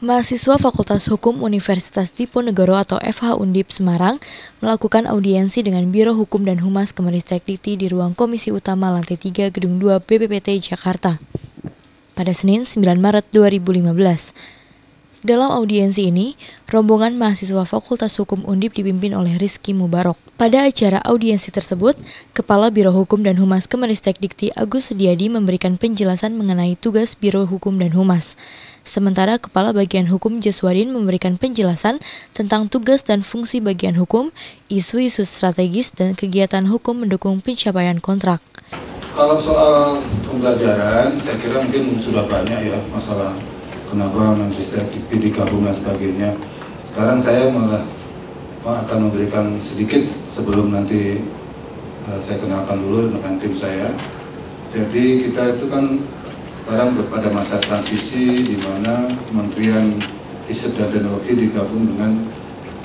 Mahasiswa Fakultas Hukum Universitas Diponegoro atau FH Undip Semarang melakukan audiensi dengan Biro Hukum dan Humas Kemenristek Dikti di ruang Komisi Utama lantai 3 Gedung 2 BPPT Jakarta pada Senin 9 Maret 2015. Dalam audiensi ini, rombongan mahasiswa Fakultas Hukum Undip dipimpin oleh Rizky Mubarok. Pada acara audiensi tersebut, Kepala Biro Hukum dan Humas Kemenristek Dikti Agus Setiadi memberikan penjelasan mengenai tugas Biro Hukum dan Humas. Sementara Kepala Bagian Hukum Jaswadin memberikan penjelasan tentang tugas dan fungsi bagian hukum, isu-isu strategis, dan kegiatan hukum mendukung pencapaian kontrak. Kalau soal pembelajaran, saya kira mungkin sudah banyak ya masalah kenapa Menristek Dikti digabung dan sebagainya. Sekarang saya malah akan memberikan sedikit sebelum nanti saya kenalkan dulu dengan tim saya. Jadi kita itu kan sekarang pada masa transisi di mana Kementerian Riset dan Teknologi digabung dengan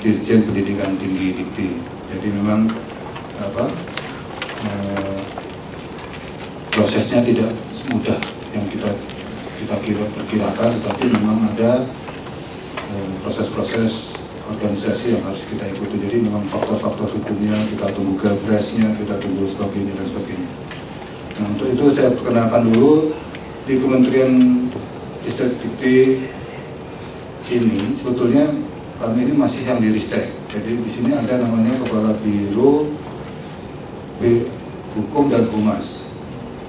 Dirjen Pendidikan Tinggi Dikti. Jadi memang prosesnya tidak semudah yang kita perkirakan, tetapi memang ada proses-proses organisasi yang harus kita ikuti. Jadi memang faktor-faktor hukumnya kita tunggu Kepresnya, kita tunggu sebagainya dan sebagainya. Nah, untuk itu saya perkenalkan dulu. Di Kementerian Ristek Dikti ini sebetulnya kami ini masih yang di Ristek. Jadi di sini ada namanya Kepala Biro Hukum dan Humas.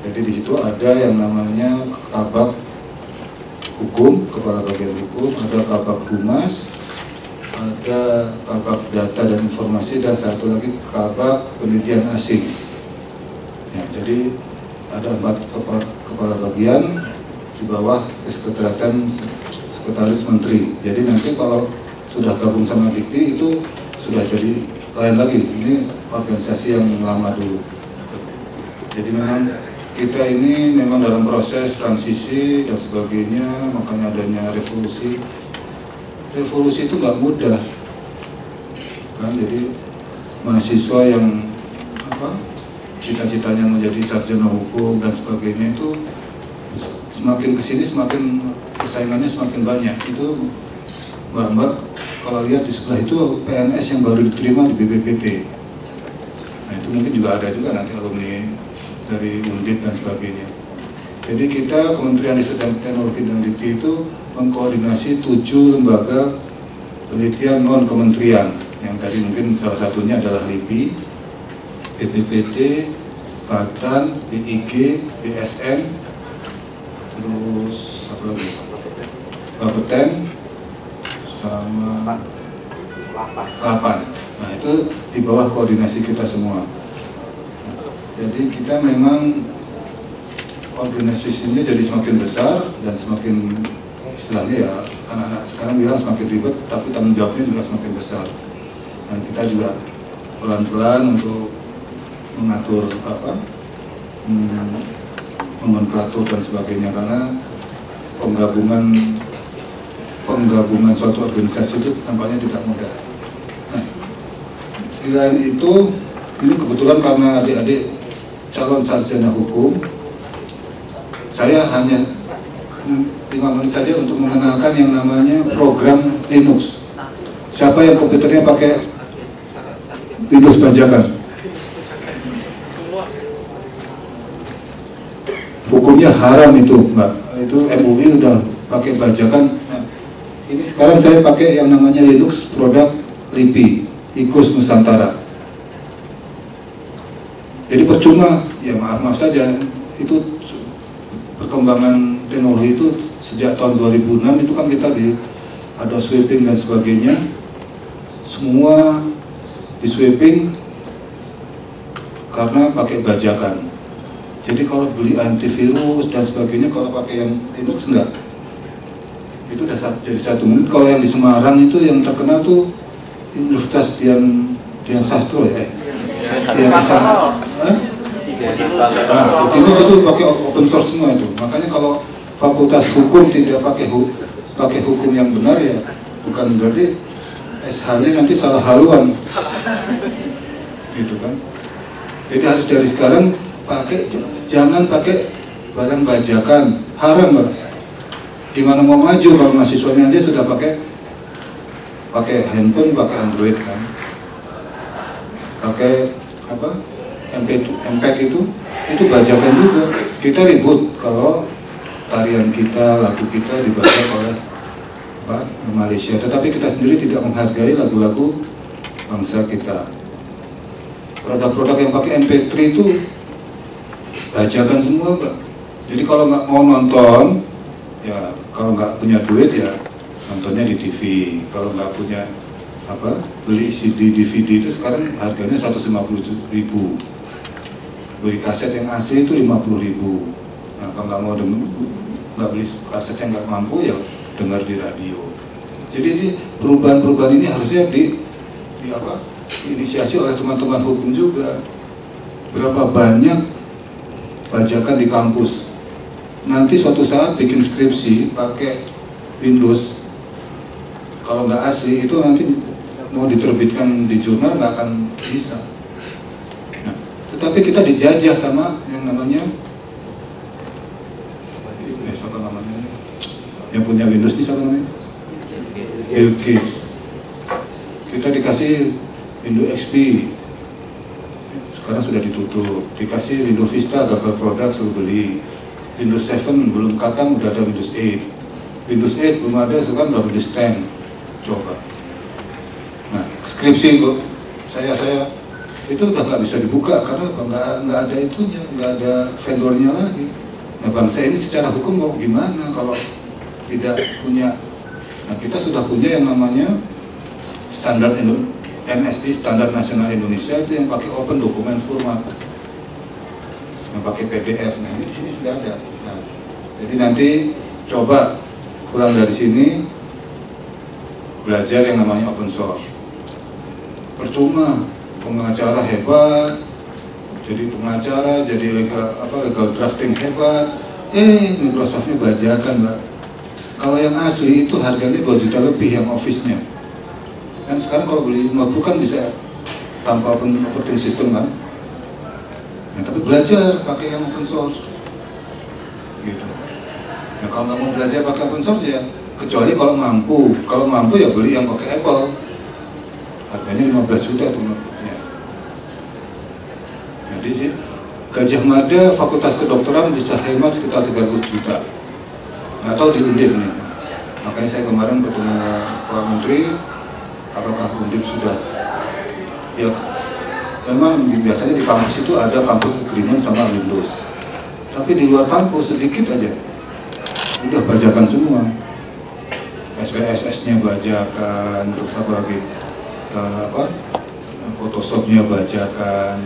Jadi di situ ada yang namanya Kabak Hukum, Kepala Bagian Hukum, ada Kabak Humas, ada Kabak Data dan Informasi, dan satu lagi Kabak Penelitian Asing. Ya, jadi ada 4 kepala bagian di bawah Sekretariatan Sekretaris Menteri. Jadi nanti kalau sudah gabung sama Dikti itu sudah jadi lain lagi. Ini organisasi yang lama dulu. Jadi memang kita ini memang dalam proses transisi dan sebagainya, makanya adanya revolusi. Revolusi itu nggak mudah, kan? Jadi mahasiswa yang cita-citanya menjadi sarjana hukum dan sebagainya itu semakin kesini semakin persaingannya semakin banyak. Itu mbak-mbak kalau lihat di sebelah itu PNS yang baru diterima di BPPT. Nah itu mungkin juga ada juga nanti alumni dari Undip dan sebagainya. Jadi kita Kementerian Riset dan Teknologi dan Dikti itu mengkoordinasi 7 lembaga penelitian non kementerian yang tadi mungkin salah satunya adalah LIPI, BPPT, Batan, BIG, BSN, terus apa lagi? Bapeten, sama 8. Nah itu di bawah koordinasi kita semua. Jadi kita memang organisasinya jadi semakin besar dan semakin istilahnya ya anak-anak sekarang bilang semakin ribet, tapi tanggung jawabnya juga semakin besar. Dan kita juga pelan-pelan untuk mengatur nomenklatur dan sebagainya, karena penggabungan suatu organisasi itu tampaknya tidak mudah. Nah, di lain itu ini kebetulan karena adik-adik calon sarjana hukum, saya hanya 5 menit saja untuk mengenalkan yang namanya program Linux. Siapa yang komputernya pakai Windows bajakan? Hukumnya haram itu, Mbak. Itu MUI udah pakai bajakan. Nah, ini sekarang saya pakai yang namanya Linux produk LIPI, IKUS Nusantara. Jadi percuma, ya maaf saja, itu perkembangan teknologi itu sejak tahun 2006 itu kan kita ada sweeping dan sebagainya, semua di sweeping karena pakai bajakan. Jadi kalau beli antivirus dan sebagainya kalau pakai yang Linux enggak. itu udah jadi 1 menit. Kalau yang di Semarang itu yang terkenal tuh Universitas Dian Sastro ya. Yang di sana. Utinus itu pakai open source semua itu. Makanya kalau Fakultas Hukum tidak pakai hukum yang benar ya, bukan berarti SH-nya nanti salah haluan. Gitu kan. Jadi harus dari sekarang jangan pakai barang bajakan, haram Mas. Gimana mau maju kalau mahasiswanya aja sudah pakai handphone, pakai Android kan, pakai apa MP itu bajakan juga. Kita ribut kalau tarian kita, lagu kita dibaca oleh Malaysia, tetapi kita sendiri tidak menghargai lagu-lagu bangsa kita. Produk-produk yang pakai MP3 itu bajakan semua Mbak. Jadi kalau nggak mau nonton ya, kalau nggak punya duit ya nontonnya di TV. Kalau nggak punya beli CD DVD itu sekarang harganya 150.000. Beli kaset yang asli itu 50.000. Nah, kalau nggak mau nggak beli kaset yang nggak mampu ya dengar di radio. Jadi ini perubahan-perubahan ini harusnya diinisiasi oleh teman-teman hukum juga. Berapa banyak bajakan di kampus. Nanti suatu saat bikin skripsi pakai Windows, kalau nggak asli itu nanti mau diterbitkan di jurnal nggak akan bisa. Nah, tetapi kita dijajah sama yang namanya siapa namanya? Yang punya Windows ini siapa namanya? Bill Gates. Kita dikasih Windows XP, sekarang sudah ditutup. Dikasih Windows Vista, gagal produk, suruh beli. Windows 7 belum katang udah ada Windows 8. Windows 8 belum ada, sekarang udah Windows 10. Coba. Nah, skripsi saya itu udah nggak bisa dibuka karena nggak ada itunya, nggak ada vendornya lagi. Nah, bangsa ini secara hukum mau gimana kalau tidak punya? Nah, kita sudah punya yang namanya standar NSI, Standar Nasional Indonesia, itu yang pakai open dokumen format, yang pakai PDF. Nah, ini di sini sudah ada. Nah, jadi nanti coba pulang dari sini belajar yang namanya open source. Percuma pengacara hebat, jadi pengacara, jadi legal drafting hebat, Microsoftnya bajakan Mbak. Kalau yang asli itu harganya 2 juta lebih yang office-nya. Kan sekarang kalau beli notebook kan bisa tanpa operating system kan. Nah, tapi belajar pakai yang open source gitu. Nah, kalau nggak mau belajar pakai open source ya kecuali kalau mampu ya beli yang pakai Apple, harganya 15 juta itu notebooknya. Jadi Gajah Mada Fakultas Kedokteran bisa hemat sekitar 300 juta. Nggak tahu di Undip nih. Makanya saya kemarin ketemu Pak Menteri, apakah Undip sudah, ya memang biasanya di kampus itu ada kampus agreement sama Windows, tapi di luar kampus sedikit aja udah bajakan semua. SPSS-nya bajakan, terus apa lagi, Photoshop-nya bajakan.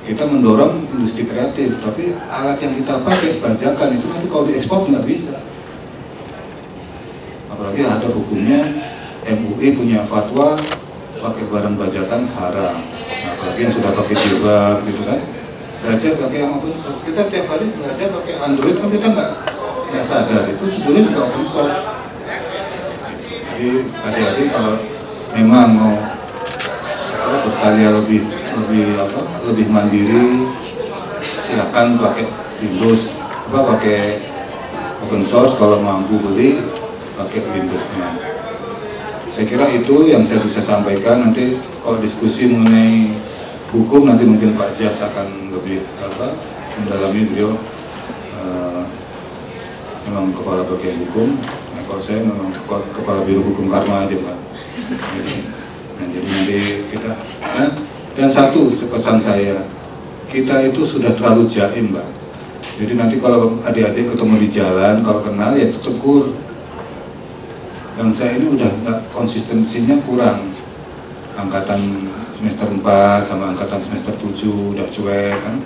Kita mendorong industri kreatif, tapi alat yang kita pakai bajakan itu nanti kalau diekspor nggak bisa. Apalagi ada hukumnya, MUI punya fatwa pakai barang bajakan haram. Nah, apalagi yang sudah pakai jilbab gitu kan, belajar pakai yang open source. Kita tiap hari belajar pakai Android kan kita nggak sadar itu sebetulnya juga open source. Jadi adik-adik kalau memang mau berkarya lebih mandiri, silakan pakai Windows, pakai open source. Kalau mampu beli pakai Windows-nya. Saya kira itu yang saya bisa sampaikan. Nanti kalau diskusi mengenai hukum nanti mungkin Pak Jas akan lebih mendalami. Beliau memang kepala bagian hukum. Nah, kalau saya memang kepala biro hukum karma aja Pak. Jadi nanti kita. Nah, dan satu pesan saya, kita itu sudah terlalu jaim Mbak. Jadi nanti kalau adik-adik ketemu di jalan, kalau kenal ya tegur. Yang saya ini udah nggak, konsistensinya kurang. Angkatan semester 4 sama angkatan semester 7 udah cuek kan.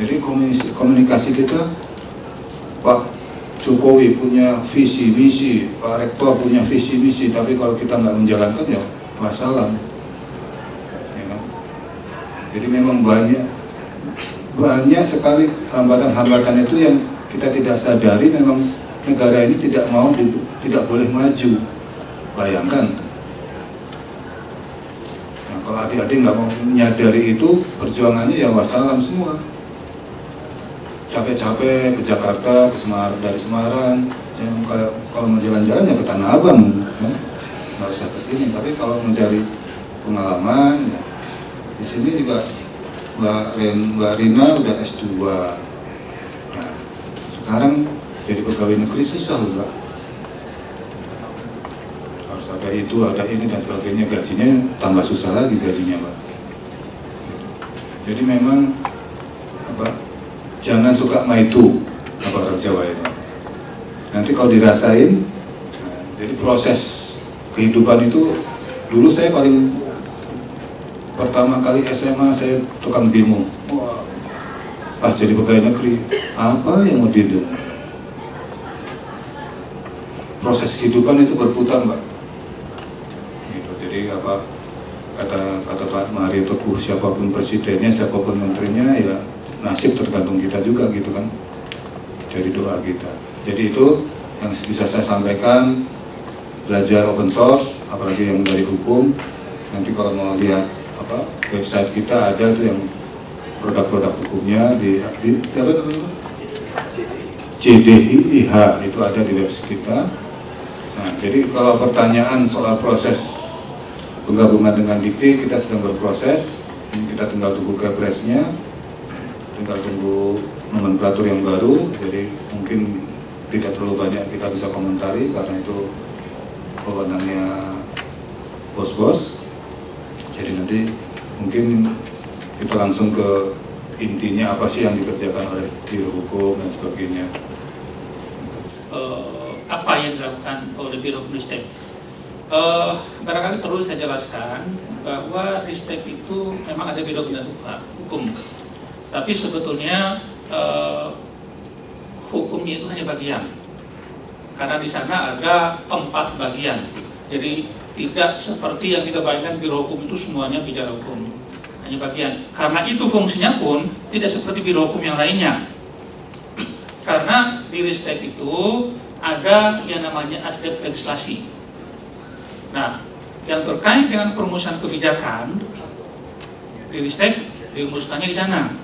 Jadi komunikasi kita, Pak Jokowi punya visi misi, Pak Rektor punya visi misi, tapi kalau kita nggak menjalankan ya wassalam. Ya kan? Jadi memang banyak sekali hambatan-hambatan itu yang kita tidak sadari. Memang negara ini tidak boleh maju. Bayangkan, nah, kalau adik-adik nggak mau menyadari itu, perjuangannya ya wassalam semua. Capek-capek ke Jakarta, dari Semarang, yang kalau mau jalan-jalan ya ke Tanah Abang, kan? Nggak usah ke sini. Tapi kalau mencari pengalaman, ya, di sini juga Mbak Rina udah S2. Nah, sekarang jadi pegawai negeri susah loh, Mbak. Harus ada itu, ada ini dan sebagainya. Gajinya tambah susah lagi gajinya, Mbak. Gitu. Jadi memang jangan suka maitu, orang Jawa itu. Nanti kalau dirasain, nah, jadi proses kehidupan itu, dulu saya pertama kali SMA saya tukang demo. Wah, pas jadi pegawai negeri, apa yang mau didemo? Proses kehidupan itu berputar, Mbak. Gitu. Jadi kata Pak Mario Teguh, siapapun presidennya, siapapun menterinya, ya nasib tergantung kita juga gitu kan, dari doa kita. Jadi itu yang bisa saya sampaikan, belajar open source, apalagi yang dari hukum. Nanti kalau mau lihat website kita ada tuh yang produk-produk hukumnya di apa namanya? JDIIH itu ada di website kita. Nah, jadi kalau pertanyaan soal proses penggabungan dengan Dikti, kita sedang berproses. Ini kita tinggal tunggu kepresnya. Tinggal tunggu nomenklatur yang baru, jadi mungkin tidak terlalu banyak kita bisa komentari karena itu wewenangnya bos-bos. Jadi nanti mungkin kita langsung ke intinya apa sih yang dikerjakan oleh Biro Hukum dan sebagainya. Apa yang dilakukan oleh Biro Ristek? Barangkali perlu saya jelaskan bahwa Ristek itu memang ada Biro Bidang Hukum. Tapi sebetulnya hukumnya itu hanya bagian, karena di sana ada 4 bagian. Jadi tidak seperti yang kita bayangkan Biro Hukum itu semuanya bicara hukum, hanya bagian. Karena itu fungsinya pun tidak seperti Biro Hukum yang lainnya. Karena di Ristek itu ada yang namanya aspek legislasi. Nah, yang terkait dengan perumusan kebijakan di Ristek dirumuskannya di sana.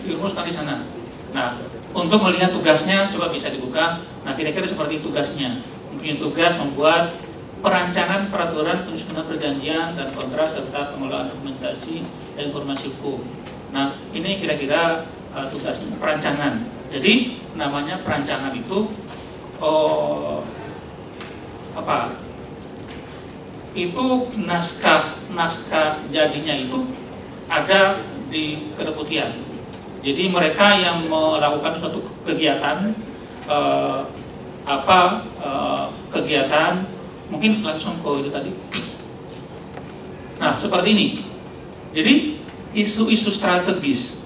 Dirumuskan di sana. Nah, untuk melihat tugasnya coba bisa dibuka. Nah, kira-kira seperti tugasnya. Mempunyai tugas membuat perancangan peraturan penyusunan perjanjian dan kontrak serta pengelolaan dokumentasi dan informasi hukum. Nah, ini kira-kira tugasnya perancangan. Jadi namanya perancangan itu Itu naskah jadinya itu ada di kedeputian. Jadi mereka yang melakukan suatu kegiatan, kegiatan mungkin langsung ke itu tadi. Nah, seperti ini. Jadi isu-isu strategis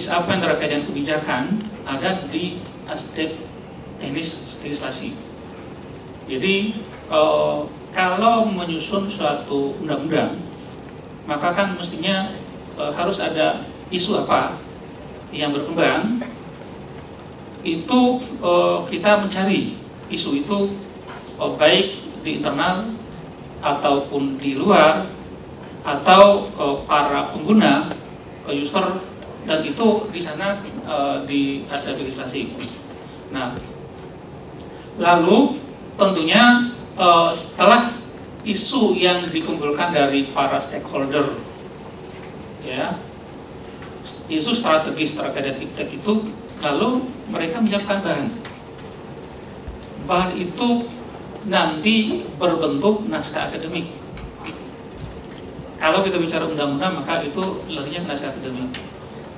apa yang terkait dengan kebijakan ada di aspek teknis legislasi. Jadi kalau menyusun suatu undang-undang, maka kan mestinya harus ada isu apa yang berkembang. Itu kita mencari isu itu baik di internal ataupun di luar, atau ke para pengguna, ke user, dan itu di sana di aspek legislasi. Nah, lalu tentunya setelah isu yang dikumpulkan dari para stakeholder, ya, isu strategis terkait dengan iptek itu, lalu mereka menyiapkan bahan. Bahan itu nanti berbentuk naskah akademik. Kalau kita bicara undang-undang, maka itu larinya ke naskah akademik.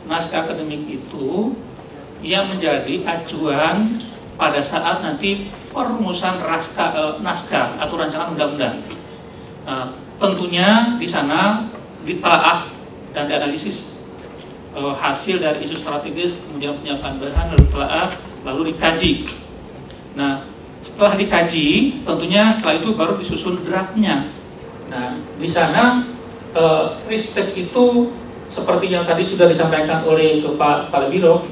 Naskah akademik itu yang menjadi acuan pada saat nanti perumusan naskah atau rancangan undang-undang. Tentunya di sana ditelaah dan dianalisis hasil dari isu strategis, kemudian penyiapan bahan, lalu telah lalu dikaji. Nah, setelah dikaji, tentunya setelah itu baru disusun draftnya. Nah, di sana Ristek itu seperti yang tadi sudah disampaikan oleh Kepala Biro,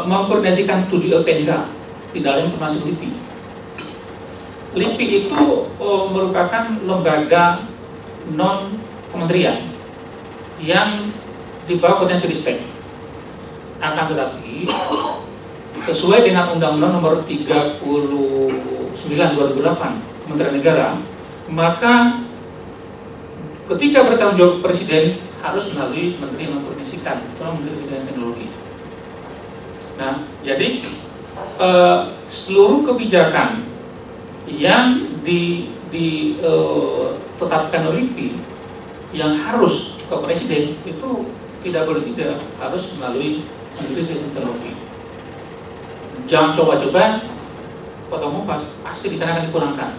mengkoordinasikan 7 LPNK, di dalamnya termasuk LIPI. LIPI itu merupakan lembaga non-kementerian yang di bawah koordinasi Ristek. Akan tetapi, sesuai dengan Undang-Undang Nomor 39 2008 Kementerian Negara, maka ketika bertanggung jawab Presiden harus melalui Menteri yang mengkoordinasikan, terutama Menteri Riset dan Teknologi. Nah, jadi seluruh kebijakan yang ditetapkan oleh LIPI yang harus ke Presiden itu tidak boleh tidak, harus melalui Menteri Riset dan Teknologi. Jangan coba-coba potong kupas, pasti di sana akan dikurangkan.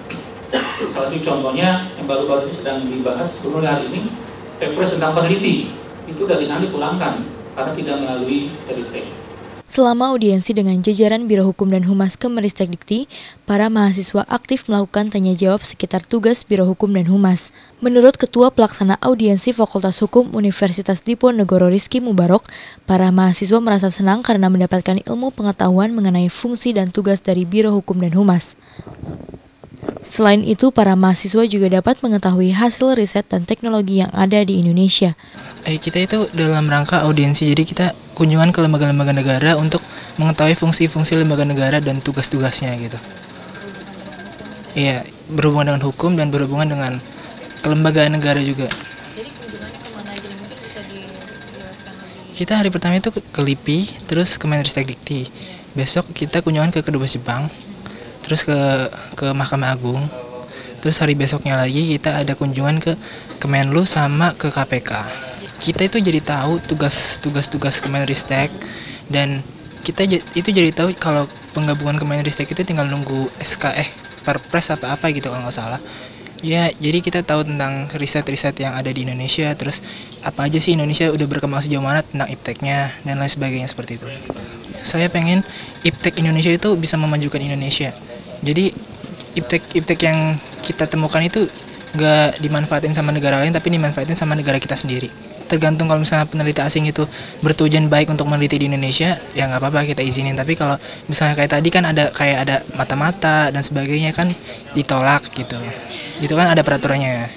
Salah satu contohnya yang baru-baru ini sedang dibahas sebelum hari ini, Perpres tentang peneliti itu dari sana dipulangkan karena tidak melalui Ristek. Selama audiensi dengan jajaran Biro Hukum dan Humas Kemenristek-Dikti, para mahasiswa aktif melakukan tanya jawab sekitar tugas Biro Hukum dan Humas. Menurut Ketua Pelaksana Audiensi Fakultas Hukum Universitas Diponegoro Rizky Mubarok, para mahasiswa merasa senang karena mendapatkan ilmu pengetahuan mengenai fungsi dan tugas dari Biro Hukum dan Humas. Selain itu, para mahasiswa juga dapat mengetahui hasil riset dan teknologi yang ada di Indonesia. Kita itu dalam rangka audiensi, jadi kita kunjungan ke lembaga-lembaga negara untuk mengetahui fungsi-fungsi lembaga negara dan tugas-tugasnya gitu. Iya, berhubungan dengan hukum dan berhubungan dengan kelembagaan negara juga. Jadi kunjungannya kemana aja? Mungkin bisa dijelaskan lagi. Kita hari pertama itu ke LIPI, terus ke Menristek-Dikti. Besok kita kunjungan ke Kedubes Jepang, terus ke Mahkamah Agung. Terus hari besoknya lagi kita ada kunjungan ke Kemenlu sama ke KPK. Kita itu jadi tahu tugas-tugas Kemenristek, dan kita itu jadi tahu kalau penggabungan Kemenristek itu tinggal nunggu Perpres apa gitu kalau nggak salah. Ya, jadi kita tahu tentang riset-riset yang ada di Indonesia, terus apa aja sih Indonesia udah berkembang sejauh mana tentang ipteknya dan lain sebagainya seperti itu. Saya pengen iptek Indonesia itu bisa memajukan Indonesia. Jadi iptek yang kita temukan itu nggak dimanfaatin sama negara lain, tapi dimanfaatin sama negara kita sendiri. Tergantung kalau misalnya peneliti asing itu bertujuan baik untuk meneliti di Indonesia, ya nggak apa-apa kita izinin. Tapi kalau misalnya kayak tadi kan ada mata-mata dan sebagainya kan ditolak gitu. Itu kan ada peraturannya.